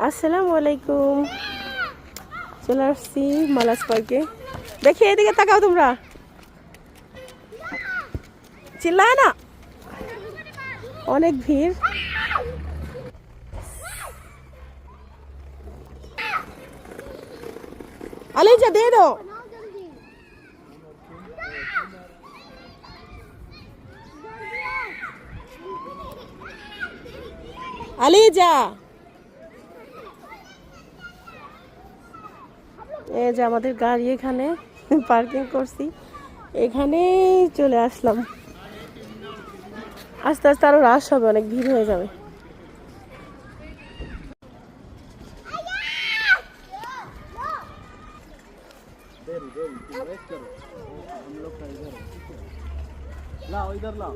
আসসালামু আলাইকুম। চলে আসছি মালাস পার্কে। দেখি এদিকে তাকাও, তোমরা চিল্লায় না, অনেক ভিড়। আলিজা দিয়ে দাও। আলিজা, এই যে আমাদের গাড়ি এখানে পার্কিং করছি, এখানে চলে আসলাম। আস্তে আস্তে আরো রাশ হবে, অনেক ভিড় হয়ে যাবে। देरी देरी वेट करो, हम लोग का इधर है, ठीक है? लाओ इधर लाओ।